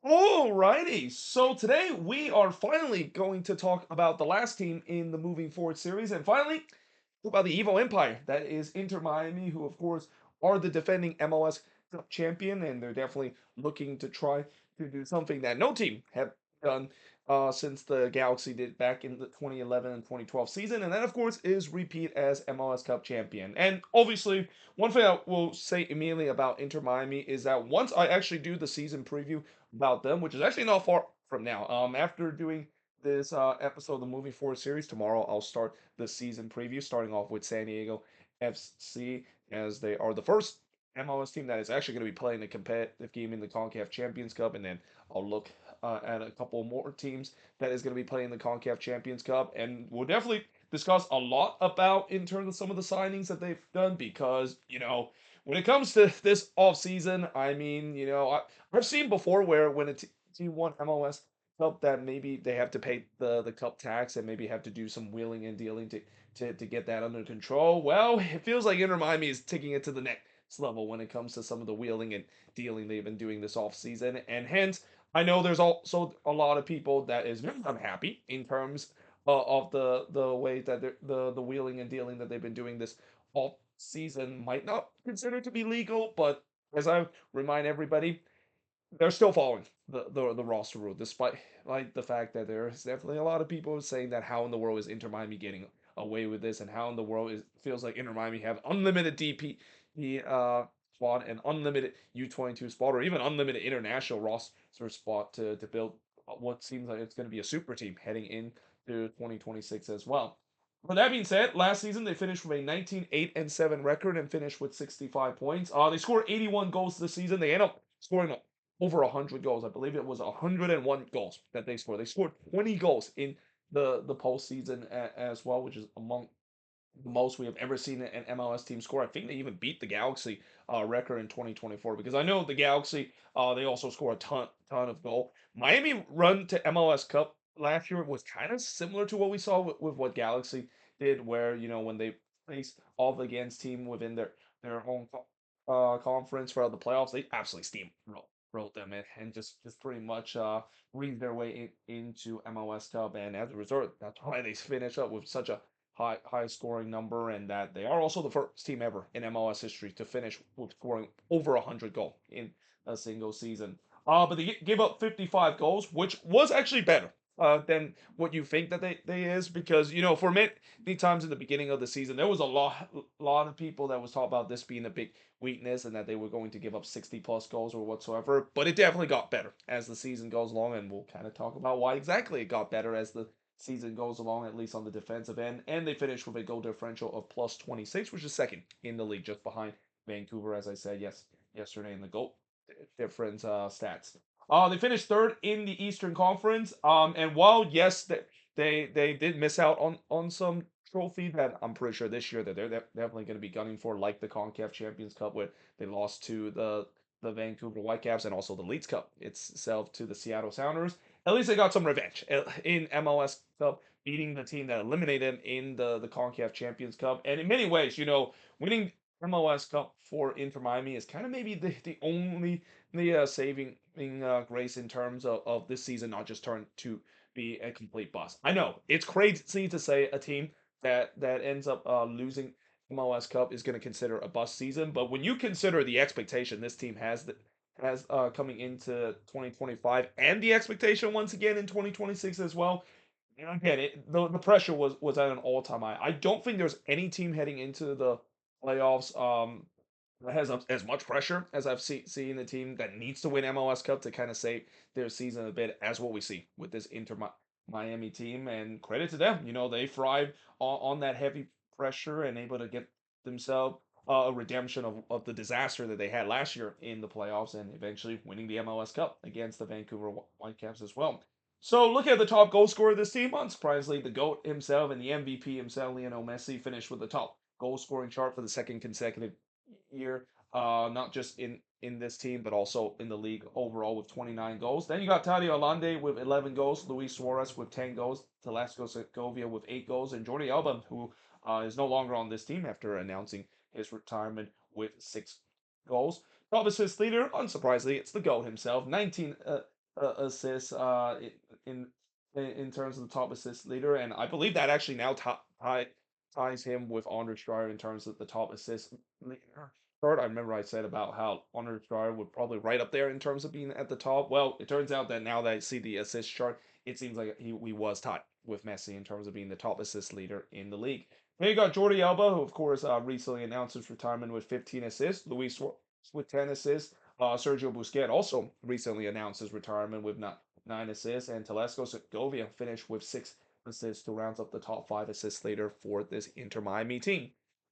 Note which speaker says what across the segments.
Speaker 1: Alrighty, so today we are finally going to talk about the last team in the moving forward series, and finally about the Evo Empire. That is Inter Miami, who of course are the defending MLS Cup champion, and they're definitely looking to try to do something that no team have done since the Galaxy did back in the 2011 and 2012 season, and that of course is repeat as MLS Cup champion. And obviously, one thing I will say immediately about Inter Miami is that once I actually do the season preview about them, which is actually not far from now. After doing this episode of the Moving Forward series tomorrow, I'll start the season preview, starting off with San Diego FC, as they are the first MLS team that is actually going to be playing a competitive game in the CONCACAF Champions Cup, and then I'll look at a couple more teams that is going to be playing the CONCACAF Champions Cup, and we'll definitely discuss a lot about in terms of some of the signings that they've done because when it comes to this offseason, I mean, I've seen before where when a team won MLS Cup that maybe they have to pay the cup tax and maybe have to do some wheeling and dealing to get that under control. Well, it feels like Inter Miami is taking it to the next level when it comes to some of the wheeling and dealing they've been doing this offseason. And hence, I know there's also a lot of people that is very unhappy in terms of the way that the wheeling and dealing that they've been doing this off season might not consider to be legal, but as I remind everybody, they're still following the roster rule, despite like the fact that there's definitely a lot of people saying that how in the world is Inter Miami getting away with this, and how in the world is feels like Inter Miami have unlimited DP spot and unlimited U22 spot, or even unlimited international roster spot to build what seems like it's going to be a super team heading into 2026 as well. But that being said, last season they finished with a 19-8-7 record and finished with 65 points. They scored 81 goals this season. They end up scoring over 100 goals. I believe it was 101 goals that they scored. They scored 20 goals in the postseason as well, which is among the most we have ever seen an MLS team score. I think they even beat the Galaxy record in 2024 because I know the Galaxy they also score a ton of goal. Miami run to MLS Cup last year was kind of similar to what we saw with what Galaxy did, where when they faced off against team within their home conference for the playoffs, they absolutely steamrolled them and just pretty much reamed their way into MLS Cup, and as a result, that's why they finish up with such a high scoring number, and that they are also the first team ever in MLS history to finish with scoring over 100 goals in a single season. But they gave up 55 goals, which was actually better than what you think that they is, because for many times in the beginning of the season there was a lot of people that was talking about this being a big weakness and that they were going to give up 60 plus goals or whatsoever. But it definitely got better as the season goes along, and we'll kind of talk about why exactly it got better as the season goes along, at least on the defensive end. And they finished with a goal differential of plus 26, which is second in the league, just behind Vancouver, as I said yesterday in the goal difference stats. They finished third in the Eastern Conference. And while yes, they did miss out on some trophy that I'm pretty sure this year that they're definitely going to be gunning for, like the CONCACAF Champions Cup, where they lost to the Vancouver Whitecaps, and also the Leeds Cup itself to the Seattle Sounders. At least they got some revenge in MLS Cup, beating the team that eliminated them in the CONCACAF Champions Cup. And in many ways, winning MLS Cup for Inter Miami is kind of maybe the only saving grace in terms of this season not just turned to be a complete bust. I know it's crazy to say a team that ends up losing MLS Cup is going to consider a bust season, but when you consider the expectation this team has coming into 2025, and the expectation once again in 2026 as well. And again, the pressure was at an all time high. I don't think there's any team heading into the playoffs that has as much pressure as I've seen the team that needs to win MLS Cup to kind of save their season a bit, as what we see with this Miami team. And credit to them, they thrive on that heavy pressure and able to get themselves a redemption of the disaster that they had last year in the playoffs, and eventually winning the MLS Cup against the Vancouver Whitecaps as well. So look at the top goal scorer of this team. Unsurprisingly, the GOAT himself and the MVP himself, Lionel Messi, finished with the top goal scoring chart for the second consecutive year. Not just in this team, but also in the league overall with 29 goals. Then you got Tadeo Alande with 11 goals, Luis Suarez with 10 goals, Velasco Segovia with 8 goals, and Jordi Alba, who is no longer on this team after announcing his retirement with 6 goals. Top assist leader, unsurprisingly, it's the GOAT himself, 19 assists in in terms of the top assist leader, and I believe that actually now ties him with Andre Schreier in terms of the top assist leader. Third, I remember I said about how Andre Schreier would probably right up there in terms of being at the top. Well, it turns out that now that I see the assist chart, it seems like he was tied with Messi in terms of being the top assist leader in the league. Then you got Jordi Alba, who of course recently announced his retirement with 15 assists. Luis Suarez with 10 assists. Sergio Busquets also recently announced his retirement with 9 assists, and Telesco Segovia finished with 6 assists to round up the top five assist leader for this Inter Miami team.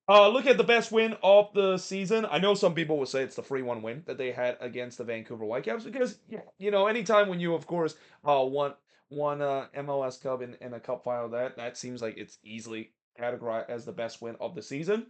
Speaker 1: Look at the best win of the season. I know some people will say it's the 3-1 win that they had against the Vancouver Whitecaps because, yeah, anytime when you, of course, won MLS Cup in a cup final, that seems like it's easily categorized as the best win of the season.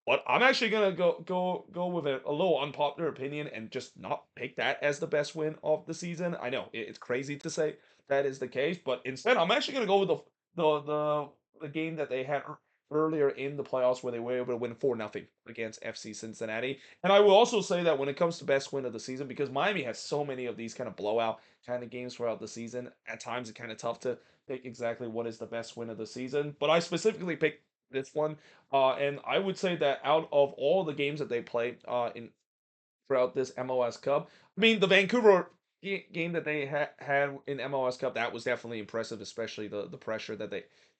Speaker 1: But I'm actually gonna go with a little unpopular opinion and just not pick that as the best win of the season. I know it's crazy to say that is the case, but instead I'm actually gonna go with the the, the game that they had earlier in the playoffs where they were able to win 4-0 against FC Cincinnati. And I will also say that when it comes to best win of the season, because Miami has so many of these kind of blowout kind of games throughout the season, at times it's kind of tough to pick exactly what is the best win of the season. But I specifically picked this one and I would say that out of all the games that they played in throughout this MLS Cup, I mean the Vancouver game that they had in MLS Cup that was definitely impressive, especially the pressure that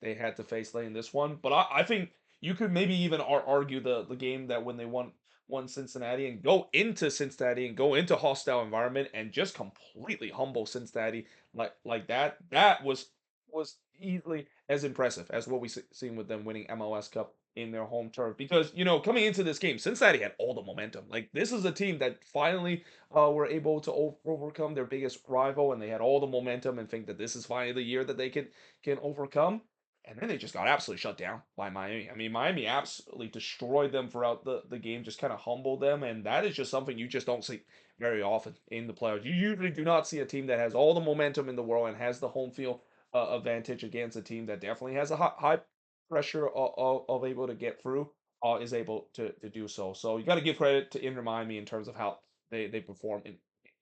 Speaker 1: they had to face late in this one. But I think you could maybe even argue the game that when they won Cincinnati and go into Cincinnati and go into hostile environment and just completely humble Cincinnati like that was easily as impressive as what we seen with them winning MLS Cup in their home turf. Because coming into this game, Cincinnati had all the momentum. Like this is a team that finally were able to overcome their biggest rival, and they had all the momentum and think that this is finally the year that they can overcome. And then they just got absolutely shut down by Miami. I mean, Miami absolutely destroyed them throughout the game, just kind of humbled them, and that is just something you just don't see very often in the playoffs. You usually do not see a team that has all the momentum in the world and has the home field advantage against a team that definitely has a high pressure of able to get through, is able to do so. So you got to give credit to Inter Miami in terms of how they perform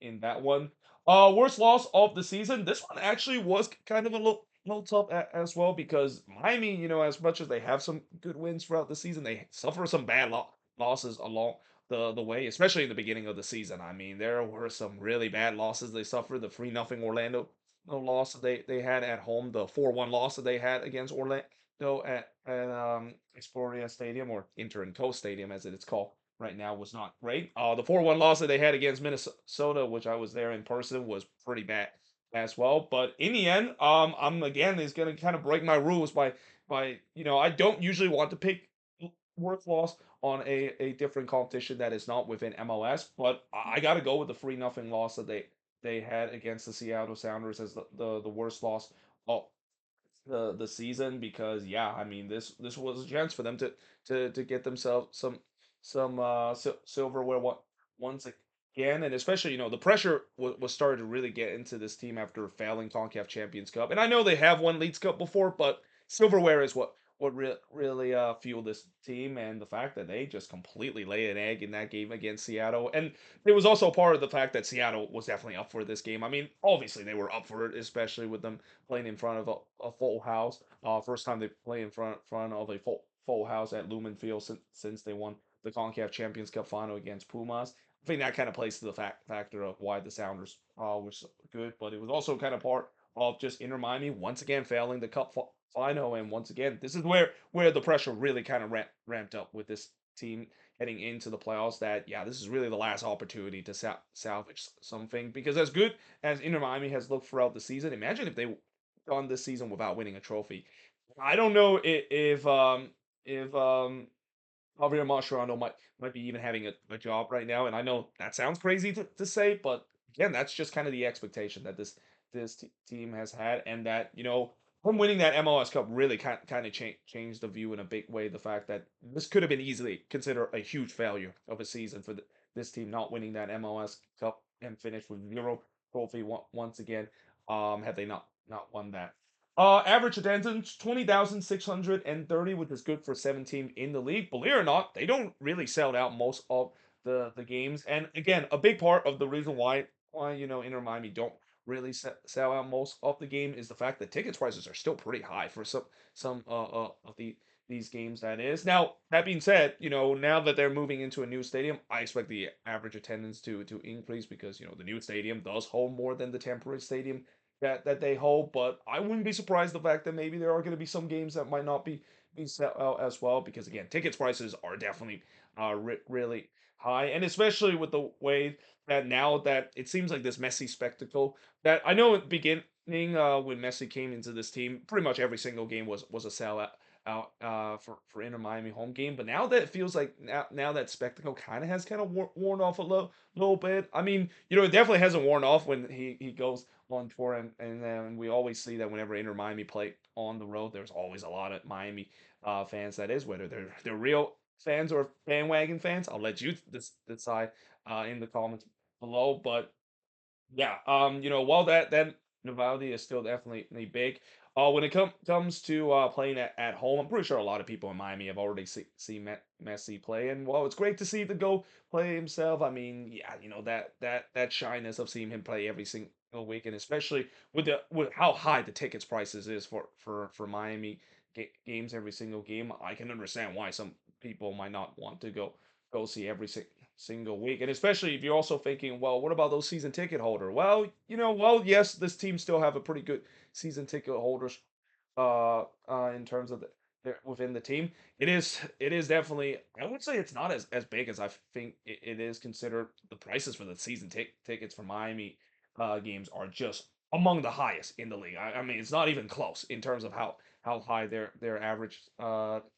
Speaker 1: in that one. Worst loss of the season. This one actually was kind of a little tough as well because Miami, as much as they have some good wins throughout the season, they suffer some bad losses along the way, especially in the beginning of the season. I mean, there were some really bad losses they suffered. The 3-0 Orlando loss that they had at home, the 4-1 loss that they had against Orlando at Exploria Stadium, or Inter and Co Stadium as it is called right now, was not great. The 4-1 loss that they had against Minnesota, which I was there in person, was pretty bad as well. But in the end, I'm again is gonna kind of break my rules by I don't usually want to pick worth loss on a different competition that is not within MLS, but I got to go with the 3-0 loss that they had against the Seattle Sounders as the worst loss of the season. Because yeah, I mean this was a chance for them to get themselves some silverware once again. And especially the pressure was started to really get into this team after failing CONCACAF Champions Cup. And I know they have won Leeds Cup before, but silverware is what really fueled this team. And the fact that they just completely laid an egg in that game against Seattle. And it was also part of the fact that Seattle was definitely up for this game. I mean, obviously they were up for it, especially with them playing in front of a full house. First time they play in front of a full house at Lumen Field since they won the CONCACAF Champions Cup final against Pumas. I think that kind of plays to the factor of why the Sounders were so good. But it was also kind of part of just Inter Miami once again failing the Cup final. And once again, this is where the pressure really kind of ramped up with this team heading into the playoffs. That yeah, this is really the last opportunity to salvage something. Because as good as Inter Miami has looked throughout the season, imagine if they gone this season without winning a trophy. I don't know if Javier Mascherano might be even having a job right now. And I know that sounds crazy to say, but again, that's just kind of the expectation that this team has had. And that him winning that MLS Cup really kind of changed the view in a big way. The fact that this could have been easily considered a huge failure of a season for this team not winning that MLS Cup and finish with zero trophy once again. Had they not won that. Average attendance 20,630, which is good for 17 in the league. Believe it or not, they don't really sell out most of the games. And again, a big part of the reason why why Inter Miami don't really sell out most of the game is the fact that tickets prices are still pretty high for some of these games. That is, now that being said, now that they're moving into a new stadium, I expect the average attendance to increase because the new stadium does hold more than the temporary stadium that they hold. But I wouldn't be surprised the fact that maybe there are going to be some games that might not be set out as well, because again, tickets prices are definitely really high, and especially with the way that now that it seems like this Messi spectacle, that I know at the beginning, when Messi came into this team, pretty much every single game was a sellout out for Inter Miami home game. But now that it feels like now that spectacle kind of worn off a little bit. I mean, it definitely hasn't worn off when he goes on tour, and then we always see that whenever Inter Miami play on the road, there's always a lot of Miami fans. That is, whether they're real fans or bandwagon fans, I'll let you decide in the comments below. But yeah, while that Navalny is still definitely big, when it comes to playing at home, I'm pretty sure a lot of people in Miami have already seen Messi play, and while it's great to see the go play himself, I mean, yeah, that shyness of seeing him play every single week, and especially with how high the tickets prices is for Miami games every single game, I can understand why some people might not want to go see every single week. And especially if you're also thinking, well, what about those season ticket holder? Well, yes, this team still have a pretty good season ticket holders in terms of within the team. It is definitely, I would say it's not as big as I think it is, considered the prices for the season tickets for Miami games are just among the highest in the league. I mean, it's not even close in terms of how high their average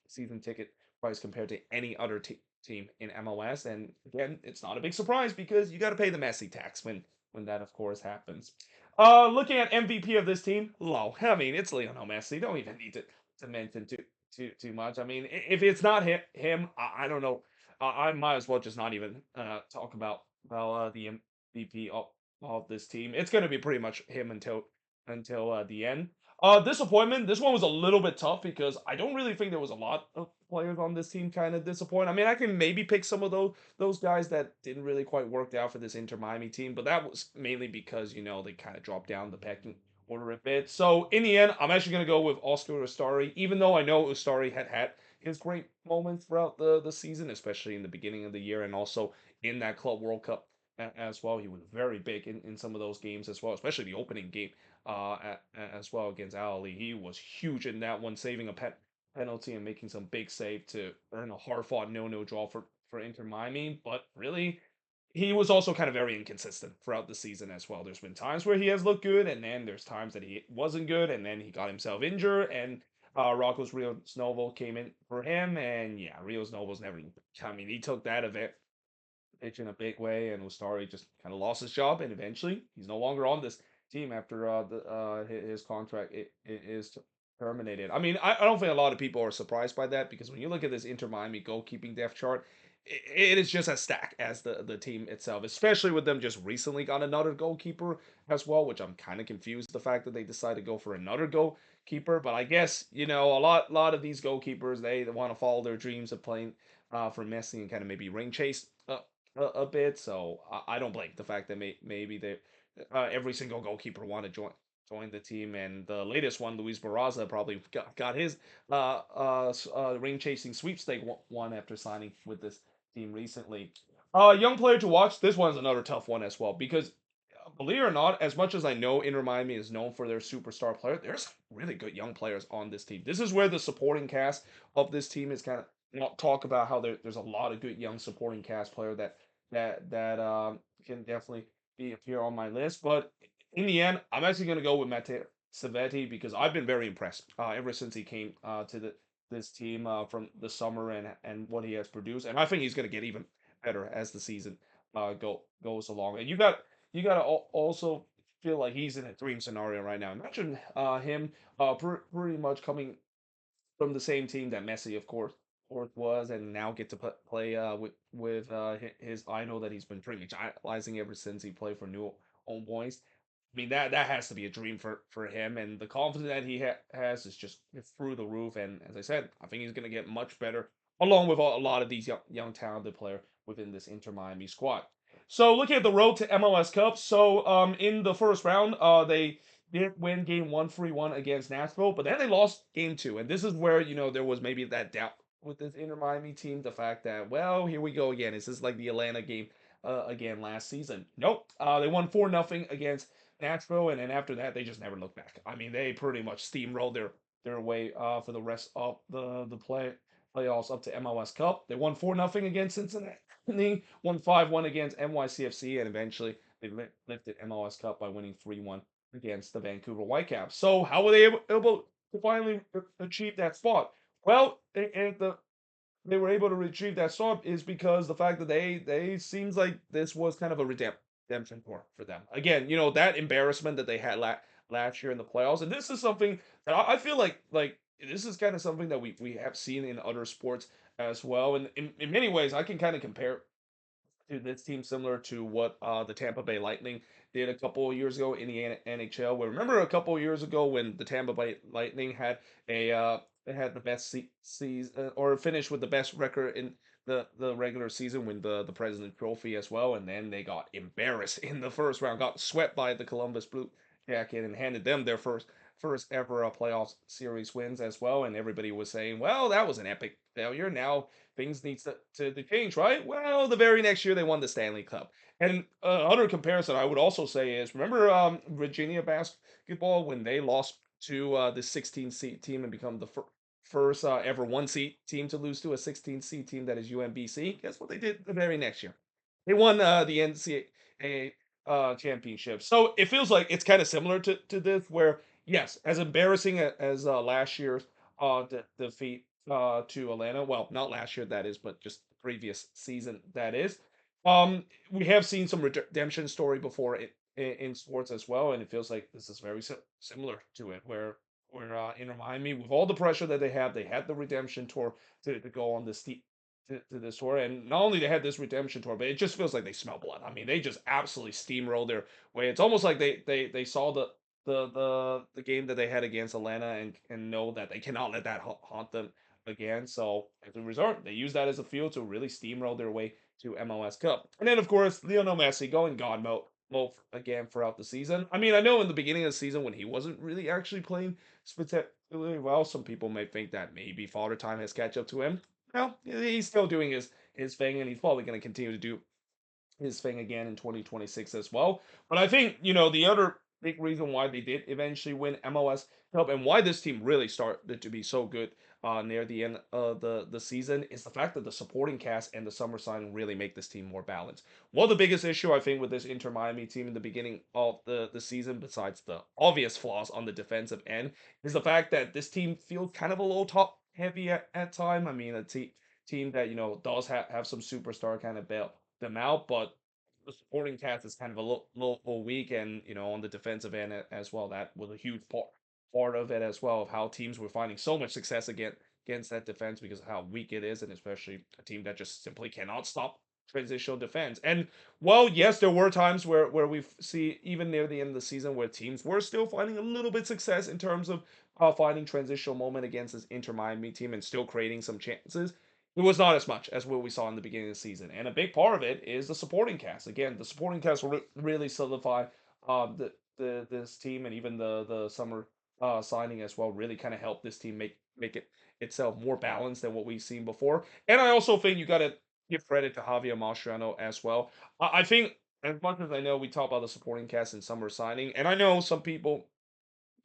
Speaker 1: season ticket price compared to any other team in MLS. And again, it's not a big surprise because you got to pay the Messi tax when that, of course, happens. Looking at MVP of this team, low. I mean, it's Lionel Messi. Don't even need to mention too much. I mean, if it's not him, I don't know. I might as well just not even talk about the MVP of this team. It's going to be pretty much him until the end. Disappointment. This one was a little bit tough because I don't really think there was a lot of players on this team kind of disappoint. I mean, I can maybe pick some of those guys that didn't really quite work out for this Inter Miami team, but that was mainly because they kind of dropped down the pecking order a bit. So in the end, I'm actually gonna go with Oscar Ustari, even though I know Ustari had his great moments throughout the season, especially in the beginning of the year and also in that Club World Cup as well. He was very big in some of those games as well, especially the opening game as well against Ali. He was huge in that one, saving a penalty and making some big save to earn a hard-fought no-no draw for Inter Miami. But really, he was also kind of very inconsistent throughout the season as well. There's been times where he has looked good, and then there's times that he wasn't good, and then he got himself injured, and Rocco's Rio Snovo came in for him, and yeah, Rio Snovo's never. I mean, he took that event pitch in a big way, and Ustari just kind of lost his job, and eventually he's no longer on this team after his contract it is terminated. I mean, I don't think a lot of people are surprised by that, because when you look at this Inter Miami goalkeeping depth chart, it is just as stacked as the team itself, especially with them just recently got another goalkeeper as well, which I'm kind of confused the fact that they decided to go for another goalkeeper. But I guess a lot of these goalkeepers, they want to follow their dreams of playing for Messi and kind of maybe ring chase a bit. So I don't blame the fact that maybe they every single goalkeeper want to join the team. And the latest one, Luis Barraza, probably got his ring chasing sweepstake one after signing with this team recently. Young player to watch. This one's another tough one as well, because believe it or not, as much as I know Inter Miami is known for their superstar player, there's really good young players on this team. This is where the supporting cast of this team is kind of not talk about how there's a lot of good young supporting cast player that can definitely be appear on my list. But in the end, I'm actually going to go with Matteo Savetti, because I've been very impressed ever since he came to this team from the summer, and what he has produced. And I think he's going to get even better as the season goes along. And you gotta also feel like he's in a dream scenario right now. Imagine him pretty much coming from the same team that Messi, of course, was, and now get to play with his idol that he's been pretty much idolizing ever since he played for New Old Boys. I mean, that has to be a dream for him, and the confidence that he has is just through the roof. And as I said, I think he's going to get much better, along with a lot of these young talented player within this Inter Miami squad. So looking at the road to MLS Cup, so in the first round, they did win game one, 3-1 against Nashville, but then they lost game two. And this is where, there was maybe that doubt with this Inter Miami team, the fact that, well, here we go again. Is this like the Atlanta game again last season? Nope. They won 4-0 against Nashville, and then after that, they just never looked back. I mean, they pretty much steamrolled their way for the rest of the playoffs up to MLS Cup. They won 4-0 against Cincinnati, won 5-1 against NYCFC, and eventually they lifted MLS Cup by winning 3-1 against the Vancouver Whitecaps. So how were they able to finally achieve that spot? Well, they were able to retrieve that spot is because the fact that they seems like this was kind of a redemption tour for them. Again, that embarrassment that they had last year in the playoffs, and this is something that I feel like this is kind of something that we have seen in other sports as well. And in many ways, I can kind of compare to this team similar to what the Tampa Bay Lightning did a couple of years ago in the NHL. Where remember a couple of years ago when the Tampa Bay Lightning had they had the best season or finished with the best record in the regular season, win the President Trophy as well, and then they got embarrassed in the first round, got swept by the Columbus Blue Jacket, and handed them their first ever playoff series wins as well. And everybody was saying, well, that was an epic failure. Now things needs to change, right? Well, the very next year they won the Stanley Cup. And other comparison I would also say is remember Virginia basketball when they lost to the 16 seed team and become the first ever one seed team to lose to a 16 seed team that is UMBC. Guess what they did the very next year? They won the NCAA championship. So it feels like it's kind of similar to this, where yes, as embarrassing as last year's defeat to Atlanta. Well, not last year that is, but just the previous season that is. We have seen some redemption story before in sports as well, and it feels like this is very similar to it, where in Miami, with all the pressure that they had the redemption tour to go on this to this tour, and not only they had this redemption tour, but it just feels like they smell blood. I mean, they just absolutely steamrolled their way. It's almost like they saw the game that they had against Atlanta and know that they cannot let that haunt them again. So as a result, they use that as a field to really steamroll their way to MLS Cup. And then of course Lionel Messi going God mode again throughout the season. I mean, I know in the beginning of the season when he wasn't really actually playing spectacularly well, some people may think that maybe Father Time has catch up to him. Well, he's still doing his thing, and he's probably going to continue to do his thing again in 2026 as well. But I think, the other big reason why they did eventually win MLS Cup and why this team really started to be so good near the end of the season is the fact that the supporting cast and the summer signing really make this team more balanced. One of the biggest issue I think with this Inter Miami team in the beginning of the season, besides the obvious flaws on the defensive end, is the fact that this team feels kind of a little top heavy at time. I mean, a team that does have some superstar kind of bail them out, but the supporting cast is kind of a little weak, and on the defensive end as well, that was a huge part of it as well, of how teams were finding so much success against that defense because of how weak it is, and especially a team that just simply cannot stop transitional defense. And well, yes, there were times where we see even near the end of the season where teams were still finding a little bit success in terms of finding transitional moment against this Inter Miami team and still creating some chances. It was not as much as what we saw in the beginning of the season, and a big part of it is the supporting cast. Again, the supporting cast will really solidify the this team, and even the summer signing as well really kind of help this team make it itself more balanced than what we've seen before. And I also think you got to give credit to Javier Mascherano as well. I think as much as I know we talk about the supporting cast and summer signing, and I know some people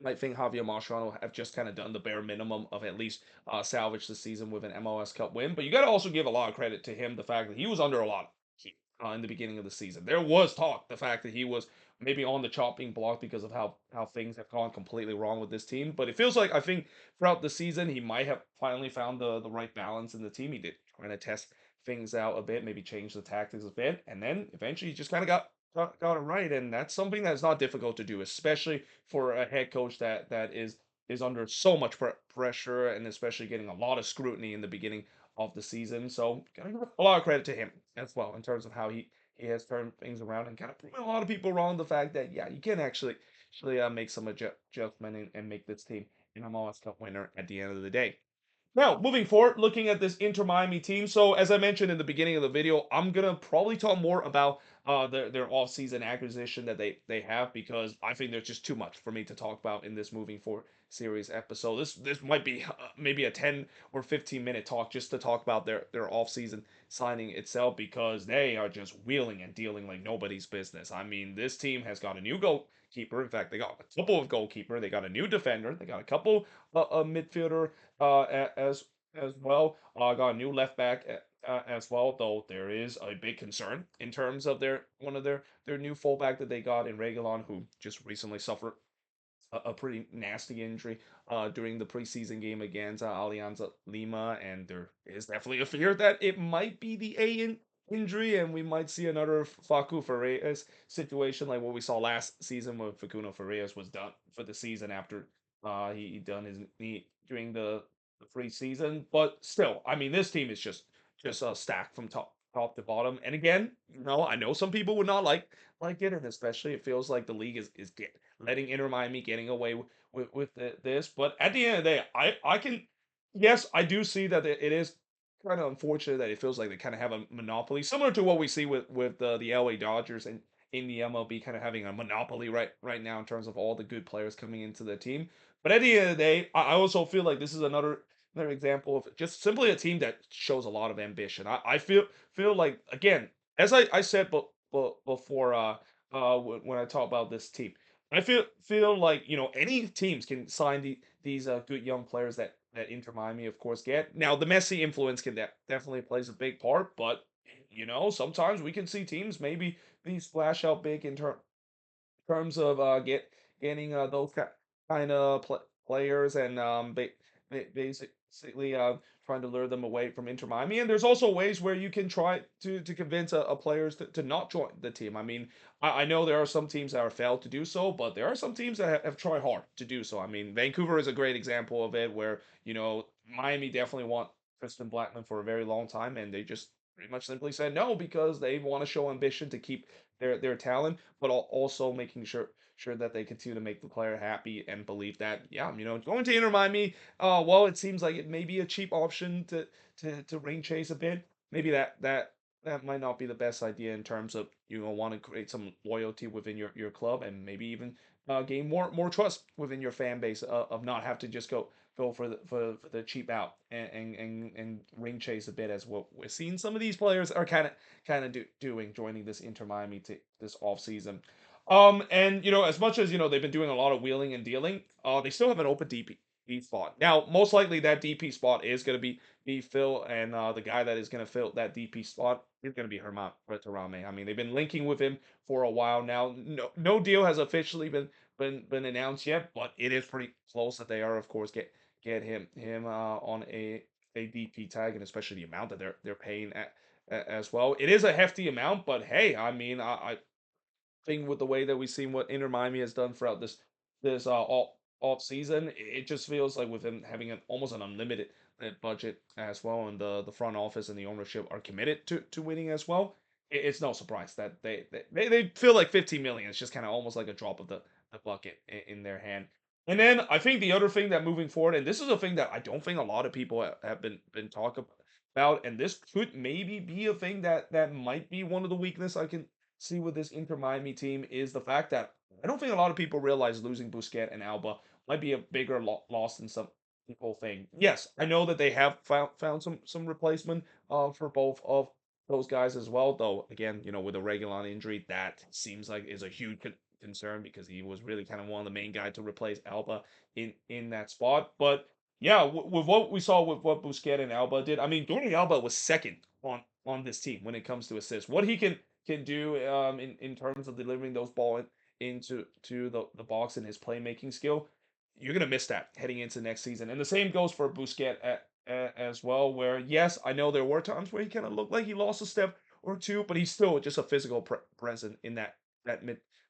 Speaker 1: I think Javier Mascherano have just kind of done the bare minimum of at least salvage the season with an MLS Cup win. But you got to also give a lot of credit to him, the fact that he was under a lot of heat in the beginning of the season. There was talk, the fact that he was maybe on the chopping block because of how things have gone completely wrong with this team. But it feels like I think throughout the season he might have finally found the right balance in the team. He did trying to test things out a bit, maybe change the tactics a bit, and then eventually he just kind of got it right, and that's something that's not difficult to do, especially for a head coach that is under so much pressure, and especially getting a lot of scrutiny in the beginning of the season. So, gotta give a lot of credit to him as well in terms of how he has turned things around and kind of proven a lot of people wrong. The fact that yeah, you can actually make some adjustment and make this team an MLS Cup winner at the end of the day. Now, moving forward, looking at this Inter Miami team. So, as I mentioned in the beginning of the video, I'm gonna probably talk more about their offseason acquisition that they have, because I think there's just too much for me to talk about in this moving forward series episode. This might be maybe a 10 or 15-minute talk just to talk about their offseason signing itself, because they are just wheeling and dealing like nobody's business. I mean, this team has got a new goalkeeper. In fact, they got a couple of goalkeeper. They got a new defender. They got a couple midfielder as well. Got a new left back as well. Though there is a big concern in terms of their one of their new fullback that they got in Reguilon, who just recently suffered a pretty nasty injury during the preseason game against Alianza Lima, and there is definitely a fear that it might be the injury, and we might see another Facu Farias situation like what we saw last season when Facundo Farias was done for the season after he done his knee during the preseason. But still, I mean, this team is just stacked from top to bottom. And again, I know some people would not like it, and especially it feels like the league is letting Inter Miami getting away with this. But at the end of the day, I can, yes, I do see that it is kind of unfortunate that it feels like they kind of have a monopoly, similar to what we see with the LA Dodgers and in the MLB, kind of having a monopoly right now in terms of all the good players coming into the team. But at the end of the day, I also feel like this is another example of just simply a team that shows a lot of ambition. I feel like, again, as I said, before when I talk about this team, I feel like any teams can sign these good young players that Inter Miami of course get. Now the Messi influence can definitely plays a big part, but sometimes we can see teams maybe these splash out big in terms of getting those kind of players, and basically trying to lure them away from Inter Miami. And there's also ways where you can try to convince a players to not join the team. I mean, I know there are some teams that have failed to do so, but there are some teams that have tried hard to do so. I mean, Vancouver is a great example of it, where Miami definitely want Tristan Blackman for a very long time, and they just pretty much simply said no because they want to show ambition to keep their talent, but also making sure that they continue to make the player happy and believe that, yeah, going to Inter Miami, well, it seems like it may be a cheap option to ring chase a bit. Maybe that might not be the best idea in terms of want to create some loyalty within your club, and maybe even gain more trust within your fan base, of not have to just go for the cheap out and ring chase a bit, as what we're seeing some of these players are kind of doing, joining this Inter Miami this off season. And as much as they've been doing a lot of wheeling and dealing, they still have an open DP spot. Now, most likely that DP spot is going to be Phil, and the guy that is going to fill that DP spot is going to be Herman Berterame. I mean, they've been linking with him for a while now. No deal has officially been announced yet, but it is pretty close that they are, of course, get him on a DP tag, and especially the amount that they're paying as well. It is a hefty amount, but hey, I mean, I thing with the way that we've seen what Inter Miami has done throughout this off season. It just feels like with him having almost an unlimited budget as well, and the front office and the ownership are committed to winning as well. It's no surprise that they feel like 15 million is just kind of almost like a drop of the bucket in their hand. And then I think the other thing that moving forward, and this is a thing that I don't think a lot of people have been talking about, and this could maybe be a thing that might be one of the weakness I can see with this Inter Miami team, is the fact that I don't think a lot of people realize losing Busquets and Alba might be a bigger loss than some people think. Yes, I know that they have found some replacement for both of those guys as well. Though again, with a Regulon injury, that seems like is a huge concern, because he was really kind of one of the main guys to replace Alba in that spot. But yeah, with what we saw with what Busquets and Alba did, I mean, Jordi Alba was second on this team when it comes to assists. What he can do in terms of delivering those ball into the box, and his playmaking skill, you're gonna miss that heading into next season. And the same goes for Busquets as well. Where yes, I know there were times where he kind of looked like he lost a step or two, but he's still just a physical presence in that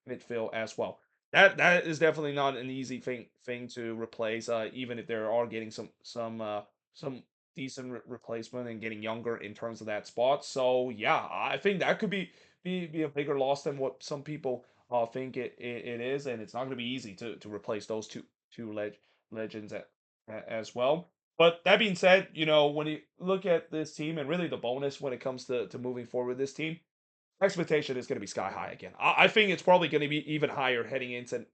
Speaker 1: midfield as well. That is definitely not an easy thing to replace. Even if there are getting some decent replacement and getting younger in terms of that spot. So yeah, I think that could be a bigger loss than what some people think it is, and it's not going to be easy to replace those two legends as well. But that being said, when you look at this team, and really the bonus when it comes to moving forward with this team, expectation is going to be sky high again. I think it's probably going to be even higher heading into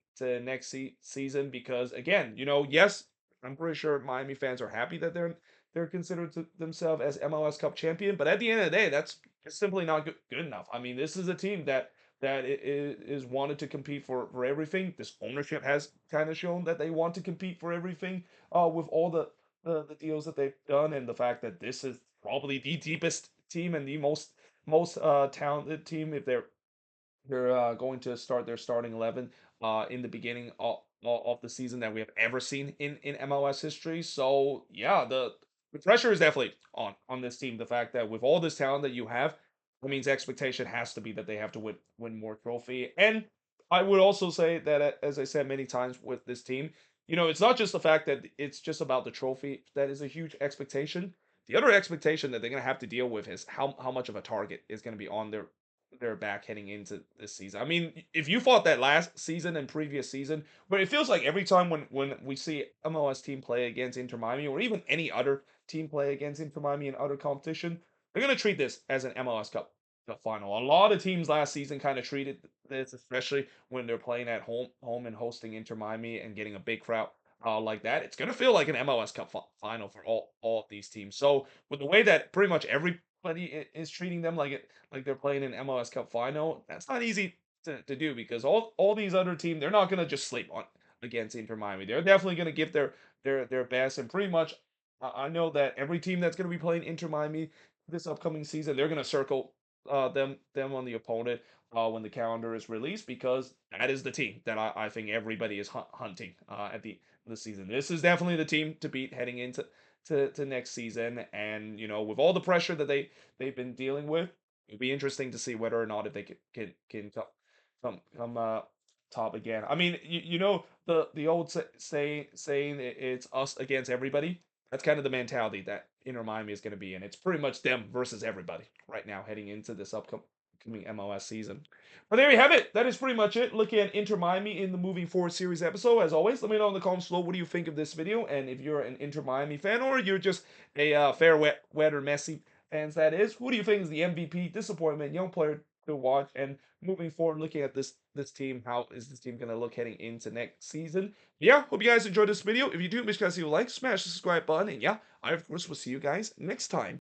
Speaker 1: next season because again, yes, I'm pretty sure Miami fans are happy that they're considered to themselves as MLS Cup champion, but at the end of the day, that's it's simply not good enough. I mean, this is a team that is wanted to compete for everything. This ownership has kind of shown that they want to compete for everything. With all the deals that they've done and the fact that this is probably the deepest team and the most talented team if they're going to start their starting 11 in the beginning of the season that we have ever seen in MLS history. So yeah, the pressure is definitely on this team. The fact that with all this talent that you have, that means expectation has to be that they have to win more trophy. And I would also say that as I said many times with this team, it's not just the fact that it's just about the trophy that is a huge expectation. The other expectation that they're going to have to deal with is how much of a target is going to be on their back heading into this season. I mean, if you fought that last season and previous season, but it feels like every time when we see MLS team play against Inter Miami or even any other team play against Inter Miami in other competition, they're gonna treat this as an MLS Cup final. A lot of teams last season kind of treated this, especially when they're playing at home and hosting Inter Miami and getting a big crowd. Like that, it's gonna feel like an MLS Cup final for all of these teams. So with the way that pretty much everybody is treating them like they're playing an MLS Cup final. That's not easy to do because all these other teams they're not gonna just sleep on against Inter Miami. They're definitely gonna give their best and pretty much I know that every team that's gonna be playing Inter Miami this upcoming season they're gonna circle them on the opponent when the calendar is released because that is the team that I think everybody is hunting at the season. This is definitely the team to beat heading into to next season, and with all the pressure that they've been dealing with, it'll be interesting to see whether or not if they can come top again. I mean, the old saying it's us against everybody. That's kind of the mentality that Inter Miami is going to be in. It's pretty much them versus everybody right now heading into this upcoming MLS season. But there you have it. That is pretty much it. Looking at Inter Miami in the Moving Forward series episode. As always, let me know in the comments below what do you think of this video, and if you're an Inter Miami fan or you're just a fair weather Messi fans, that is. Who do you think is the MVP, disappointment, young player to watch, and moving forward, looking at this team, how is this team going to look heading into next season? Yeah, hope you guys enjoyed this video. If you do, make sure to leave a like, smash the subscribe button, and yeah, I of course will see you guys next time.